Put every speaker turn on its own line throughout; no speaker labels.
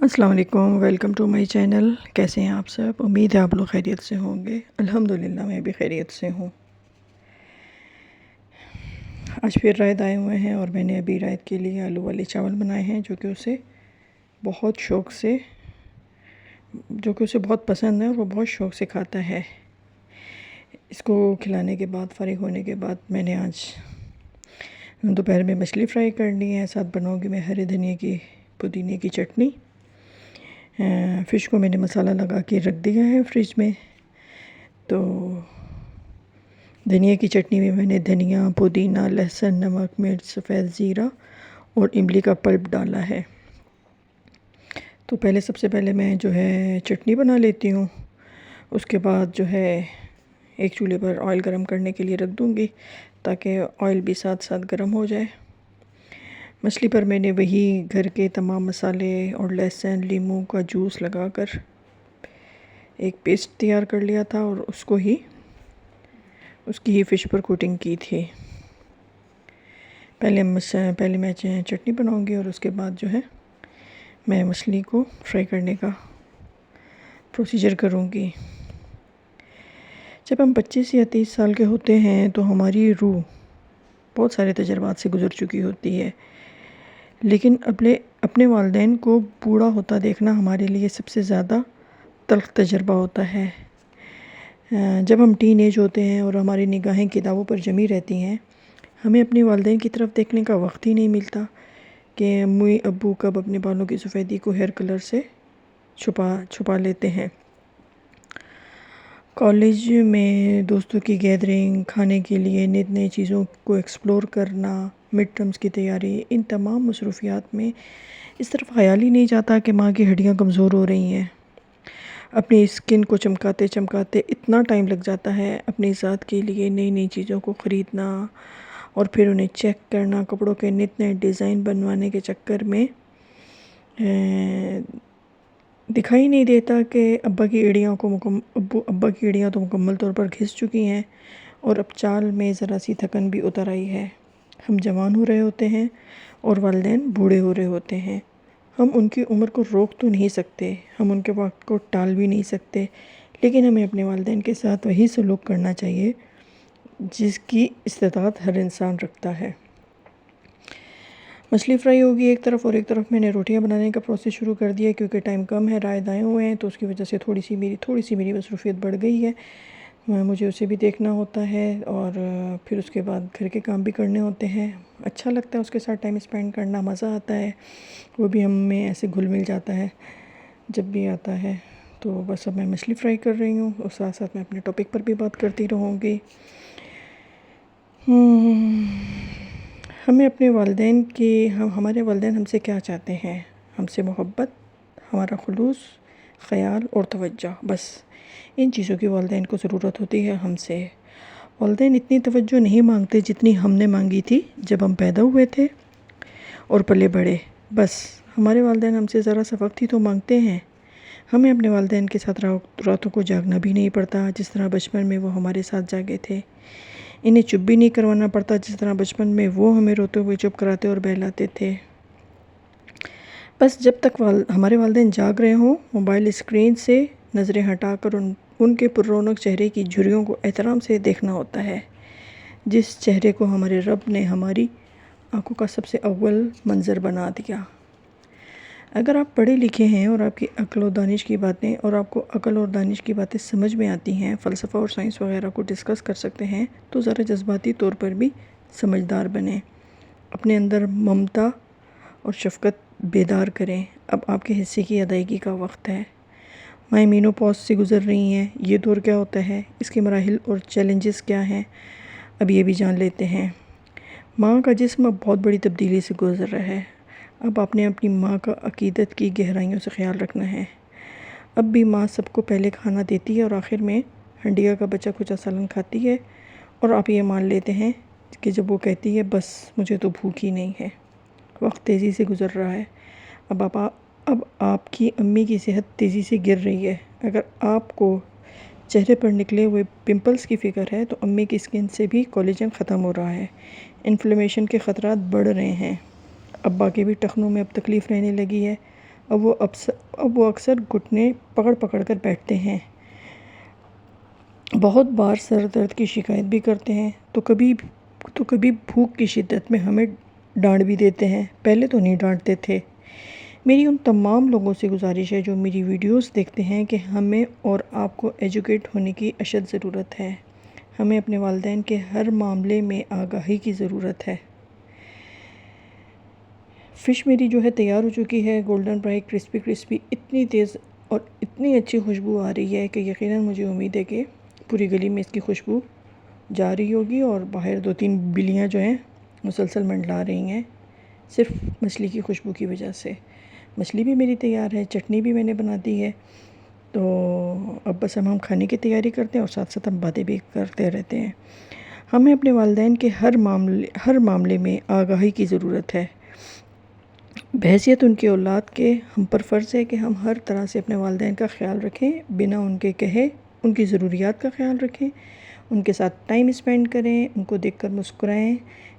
السلام علیکم، welcome to my channel. کیسے ہیں آپ سب؟ امید ہے آپ لوگ خیریت سے ہوں گے۔ الحمدللہ میں بھی خیریت سے ہوں۔ آج پھر رائد آئے ہوئے ہیں اور میں نے ابھی رائد کے لیے آلو والے چاول بنائے ہیں جو کہ اسے بہت پسند ہے اور وہ بہت شوق سے کھاتا ہے۔ اس کو کھلانے کے بعد، فارغ ہونے کے بعد، میں نے آج دوپہر میں مچھلی فرائی کرنی ہے۔ ساتھ بناؤں گی میں ہرے دھنیا کی پودینے کی چٹنی۔ فش کو میں نے مسالہ لگا کے رکھ دیا ہے فریج میں۔ تو دھنیا کی چٹنی میں نے دھنیا، پودینہ، لہسن، نمک، مرچ، سفید زیرہ اور املی کا پلپ ڈالا ہے۔ تو سب سے پہلے میں چٹنی بنا لیتی ہوں۔ اس کے بعد ایک چولہے پر آئل گرم کرنے کے لیے رکھ دوں گی تاکہ آئل بھی ساتھ ساتھ گرم ہو جائے۔ مچھلی پر میں نے وہی گھر کے تمام مسالے اور لہسن، لیموں کا جوس لگا کر ایک پیسٹ تیار کر لیا تھا اور اس کی ہی فش پر کوٹنگ کی تھی۔ پہلے میں چٹنی بناؤں گی اور اس کے بعد میں مچھلی کو فرائی کرنے کا پروسیجر کروں گی۔ جب ہم 25 یا 30 سال کے ہوتے ہیں تو ہماری روح بہت سارے تجربات سے گزر چکی ہوتی ہے، لیکن اپنے والدین کو بوڑھا ہوتا دیکھنا ہمارے لیے سب سے زیادہ تلخ تجربہ ہوتا ہے۔ جب ہم ٹین ایج ہوتے ہیں اور ہماری نگاہیں کتابوں پر جمی رہتی ہیں، ہمیں اپنے والدین کی طرف دیکھنے کا وقت ہی نہیں ملتا کہ امی ابو کب اپنے بالوں کی سفیدی کو ہیئر کلر سے چھپا لیتے ہیں۔ کالج میں دوستوں کی گیدرنگ، کھانے کے لیے نئی چیزوں کو ایکسپلور کرنا، مڈ ٹرمز کی تیاری، ان تمام مصروفیات میں اس طرف خیال ہی نہیں جاتا کہ ماں کی ہڈیاں کمزور ہو رہی ہیں۔ اپنی اسکن کو چمکاتے اتنا ٹائم لگ جاتا ہے اپنی ذات کے لیے نئی چیزوں کو خریدنا اور پھر انہیں چیک کرنا، کپڑوں کے نئے ڈیزائن بنوانے کے چکر میں دکھائی نہیں دیتا کہ ابا کی ایڑیاں تو مکمل طور پر گھس چکی ہیں اور اب چال میں ذرا سی تھکن بھی اتر آئی ہے۔ ہم جوان ہو رہے ہوتے ہیں اور والدین بوڑھے ہو رہے ہوتے ہیں۔ ہم ان کی عمر کو روک تو نہیں سکتے، ہم ان کے وقت کو ٹال بھی نہیں سکتے، لیکن ہمیں اپنے والدین کے ساتھ وہی سلوک کرنا چاہیے جس کی استطاعت ہر انسان رکھتا ہے۔ مچھلی فرائی ہوگی ایک طرف اور ایک طرف میں نے روٹیاں بنانے کا پروسیس شروع کر دیا کیونکہ ٹائم کم ہے، رائد آئے ہوئے ہیں تو اس کی وجہ سے تھوڑی سی میری مصروفیت بڑھ گئی ہے۔ مجھے اسے بھی دیکھنا ہوتا ہے اور پھر اس کے بعد گھر کے کام بھی کرنے ہوتے ہیں۔ اچھا لگتا ہے اس کے ساتھ ٹائم اسپینڈ کرنا، مزہ آتا ہے، وہ بھی ہم میں ایسے گھل مل جاتا ہے جب بھی آتا ہے۔ تو بس اب میں مچھلی فرائی کر رہی ہوں اور ساتھ ساتھ میں اپنے ٹاپک پر بھی بات کرتی رہوں گی۔ ہمارے والدین ہم سے کیا چاہتے ہیں؟ ہم سے محبت، ہمارا خلوص، خیال اور توجہ، بس ان چیزوں کی والدین کو ضرورت ہوتی ہے ہم سے۔ والدین اتنی توجہ نہیں مانگتے جتنی ہم نے مانگی تھی جب ہم پیدا ہوئے تھے اور پلے بڑھے۔ بس ہمارے والدین ہم سے ذرا سا وقت ہی تو مانگتے ہیں۔ ہمیں اپنے والدین کے ساتھ راتوں کو جاگنا بھی نہیں پڑتا جس طرح بچپن میں وہ ہمارے ساتھ جاگے تھے۔ انہیں چپ بھی نہیں کروانا پڑتا جس طرح بچپن میں وہ ہمیں روتے ہوئے چپ کراتے اور بہلاتے تھے۔ بس جب تک ہمارے والدین جاگ رہے ہوں، موبائل اسکرین سے نظریں ہٹا کر ان کے پر رونق چہرے کی جھریوں کو احترام سے دیکھنا ہوتا ہے، جس چہرے کو ہمارے رب نے ہماری آنکھوں کا سب سے اول منظر بنا دیا۔ اگر آپ پڑھے لکھے ہیں اور آپ کو عقل اور دانش کی باتیں سمجھ میں آتی ہیں، فلسفہ اور سائنس وغیرہ کو ڈسکس کر سکتے ہیں، تو ذرا جذباتی طور پر بھی سمجھدار بنیں، اپنے اندر ممتا اور شفقت بیدار کریں۔ اب آپ کے حصے کی ادائیگی کا وقت ہے۔ مائیں مینوپاز سے گزر رہی ہیں، یہ دور کیا ہوتا ہے، اس کے مراحل اور چیلنجز کیا ہیں، اب یہ بھی جان لیتے ہیں۔ ماں کا جسم اب بہت بڑی تبدیلی سے گزر رہا ہے۔ اب آپ نے اپنی ماں کا عقیدت کی گہرائیوں سے خیال رکھنا ہے۔ اب بھی ماں سب کو پہلے کھانا دیتی ہے اور آخر میں ہنڈیا کا بچا کچا سالن کھاتی ہے، اور آپ یہ مان لیتے ہیں کہ جب وہ کہتی ہے بس مجھے تو بھوک ہی نہیں ہے۔ وقت تیزی سے گزر رہا ہے۔ اب آپ کی امی کی صحت تیزی سے گر رہی ہے۔ اگر آپ کو چہرے پر نکلے ہوئے پمپلز کی فکر ہے تو امی کی اسکن سے بھی کولیجن ختم ہو رہا ہے، انفلیمیشن کے خطرات بڑھ رہے ہیں۔ ابا کے بھی ٹخنوں میں اب تکلیف رہنے لگی ہے۔ اب وہ اکثر گھٹنے پکڑ پکڑ کر بیٹھتے ہیں، بہت بار سر درد کی شکایت بھی کرتے ہیں، تو کبھی بھوک کی شدت میں ہمیں ڈانٹ بھی دیتے ہیں۔ پہلے تو نہیں ڈانٹتے تھے۔ میری ان تمام لوگوں سے گزارش ہے جو میری ویڈیوز دیکھتے ہیں کہ ہمیں اور آپ کو ایجوکیٹ ہونے کی اشد ضرورت ہے۔ ہمیں اپنے والدین کے ہر معاملے میں آگاہی کی ضرورت ہے۔ فش میری جو ہے تیار ہو چکی ہے، گولڈن برائی کرسپی، اتنی تیز اور اتنی اچھی خوشبو آ رہی ہے کہ یقیناً مجھے امید ہے کہ پوری گلی میں اس کی خوشبو جا رہی ہوگی، اور باہر 2-3 بلیاں جو ہیں مسلسل منڈلا رہی ہیں صرف مچھلی کی خوشبو کی وجہ سے۔ مچھلی بھی میری تیار ہے، چٹنی بھی میں نے بنا دی ہے، تو اب بس ہم کھانے کی تیاری کرتے ہیں اور ساتھ ساتھ ہم باتیں بھی کرتے رہتے ہیں۔ ہمیں اپنے والدین کے ہر معاملے میں آگاہی کی ضرورت ہے۔ بحیثیت ان کی اولاد کے ہم پر فرض ہے کہ ہم ہر طرح سے اپنے والدین کا خیال رکھیں، بنا ان کے کہے ان کی ضروریات کا خیال رکھیں، ان کے ساتھ ٹائم اسپینڈ کریں، ان کو دیکھ کر مسکرائیں۔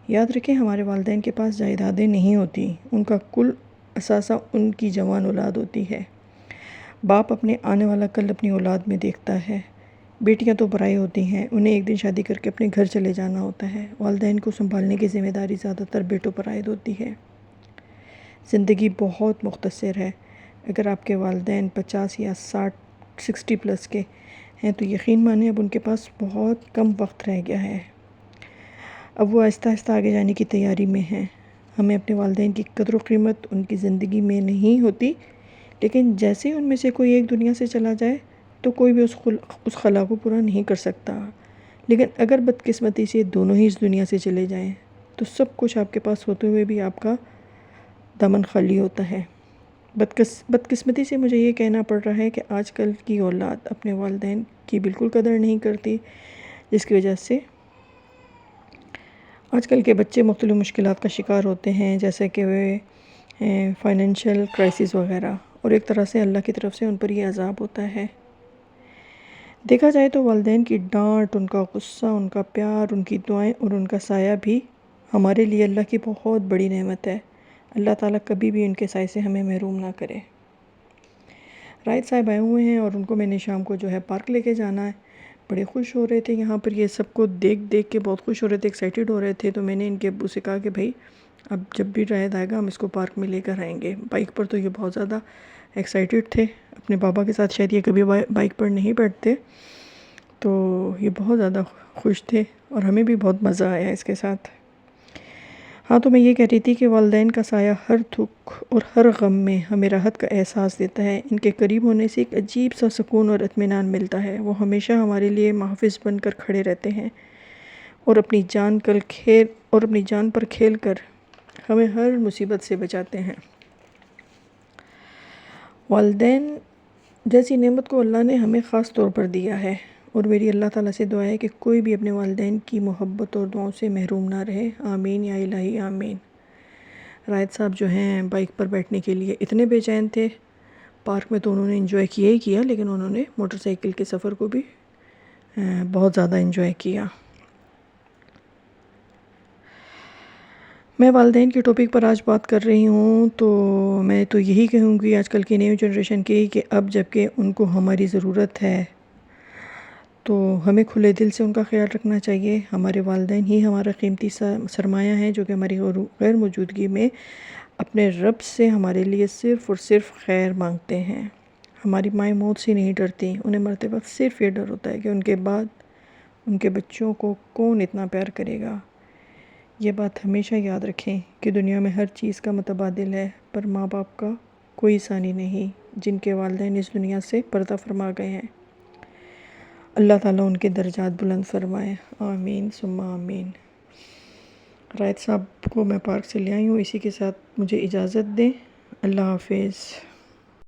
یاد رکھیں ہمارے والدین کے پاس جائیدادیں نہیں ہوتی، ان کا کل اثاثہ ان کی جوان اولاد ہوتی ہے۔ باپ اپنے آنے والا کل اپنی اولاد میں دیکھتا ہے۔ بیٹیاں تو پرائی ہوتی ہیں، انہیں ایک دن شادی کر کے اپنے گھر چلے جانا ہوتا ہے۔ والدین کو سنبھالنے کی ذمہ داری زیادہ تر بیٹوں پر عائد ہوتی ہے۔ زندگی بہت مختصر ہے۔ اگر آپ کے والدین 50 یا 60 پلس کے ہیں تو یقین مانیں اب ان کے پاس بہت کم وقت رہ گیا ہے۔ اب وہ آہستہ آہستہ آگے جانے کی تیاری میں ہیں۔ ہمیں اپنے والدین کی قدر و قیمت ان کی زندگی میں نہیں ہوتی، لیکن جیسے ہی ان میں سے کوئی ایک دنیا سے چلا جائے تو کوئی بھی اس خلا کو پورا نہیں کر سکتا، لیکن اگر بدقسمتی سے دونوں ہی اس دنیا سے چلے جائیں تو سب کچھ آپ کے پاس ہوتے ہوئے بھی آپ کا دامن خالی ہوتا ہے۔ بدقسمتی سے مجھے یہ کہنا پڑ رہا ہے کہ آج کل کی اولاد اپنے والدین کی بالکل قدر نہیں کرتی، جس کی وجہ سے آج کل کے بچے مختلف مشکلات کا شکار ہوتے ہیں، جیسے کہ فائنینشیل کرائسس وغیرہ، اور ایک طرح سے اللہ کی طرف سے ان پر یہ عذاب ہوتا ہے۔ دیکھا جائے تو والدین کی ڈانٹ، ان کا غصہ، ان کا پیار، ان کی دعائیں اور ان کا سایہ بھی ہمارے لیے اللہ کی بہت بڑی نعمت ہے۔ اللہ تعالیٰ کبھی بھی ان کے سائے سے ہمیں محروم نہ کرے۔ رائد صاحب آئے ہوئے ہیں اور ان کو میں نے شام کو جو ہے پارک لے کے جانا ہے۔ بڑے خوش ہو رہے تھے، یہاں پر یہ سب کو دیکھ کے بہت خوش ہو رہے تھے، ایکسائٹیڈ ہو رہے تھے، تو میں نے ان کے ابو سے کہا کہ بھائی اب جب بھی رائد آئے گا ہم اس کو پارک میں لے کر آئیں گے۔ بائک پر تو یہ بہت زیادہ ایکسائٹیڈ تھے، اپنے بابا کے ساتھ شاید یہ کبھی بائک پر نہیں بیٹھتے، تو یہ بہت زیادہ خوش تھے اور ہمیں بھی بہت مزہ آیا اس کے ساتھ۔ ہاں، تو میں یہ کہہ رہی تھی کہ والدین کا سایہ ہر دکھ اور ہر غم میں ہمیں راحت کا احساس دیتا ہے۔ ان کے قریب ہونے سے ایک عجیب سا سکون اور اطمینان ملتا ہے۔ وہ ہمیشہ ہمارے لیے محافظ بن کر کھڑے رہتے ہیں اور اپنی جان پر کھیل کر ہمیں ہر مصیبت سے بچاتے ہیں۔ والدین جیسی نعمت کو اللہ نے ہمیں خاص طور پر دیا ہے، اور میری اللہ تعالیٰ سے دعا ہے کہ کوئی بھی اپنے والدین کی محبت اور دعاؤں سے محروم نہ رہے۔ آمین یا الہی آمین۔ رائد صاحب جو ہیں بائک پر بیٹھنے کے لیے اتنے بے چین تھے، پارک میں تو انہوں نے انجوائے کیا ہی کیا، لیکن انہوں نے موٹر سائیکل کے سفر کو بھی بہت زیادہ انجوائے کیا۔ میں والدین کے ٹاپک پر آج بات کر رہی ہوں تو میں تو یہی کہوں گی آج کل کی نیو جنریشن کی کہ اب جب کہ ان کو ہماری ضرورت ہے تو ہمیں کھلے دل سے ان کا خیال رکھنا چاہیے۔ ہمارے والدین ہی ہمارا قیمتی سرمایہ ہیں، جو کہ ہماری غیر موجودگی میں اپنے رب سے ہمارے لیے صرف اور صرف خیر مانگتے ہیں۔ ہماری مائیں موت سے نہیں ڈرتی، انہیں مرتے وقت صرف یہ ڈر ہوتا ہے کہ ان کے بعد ان کے بچوں کو کون اتنا پیار کرے گا۔ یہ بات ہمیشہ یاد رکھیں کہ دنیا میں ہر چیز کا متبادل ہے، پر ماں باپ کا کوئی ثانی نہیں، جن کے والدین اس دنیا سے پردہ فرما گئے ہیں۔ اللہ تعالیٰ ان کے درجات بلند فرمائے، آمین ثم آمین۔ رائد صاحب کو میں پارک سے لے آئی ہوں، اسی کے ساتھ مجھے اجازت دیں۔ اللہ حافظ۔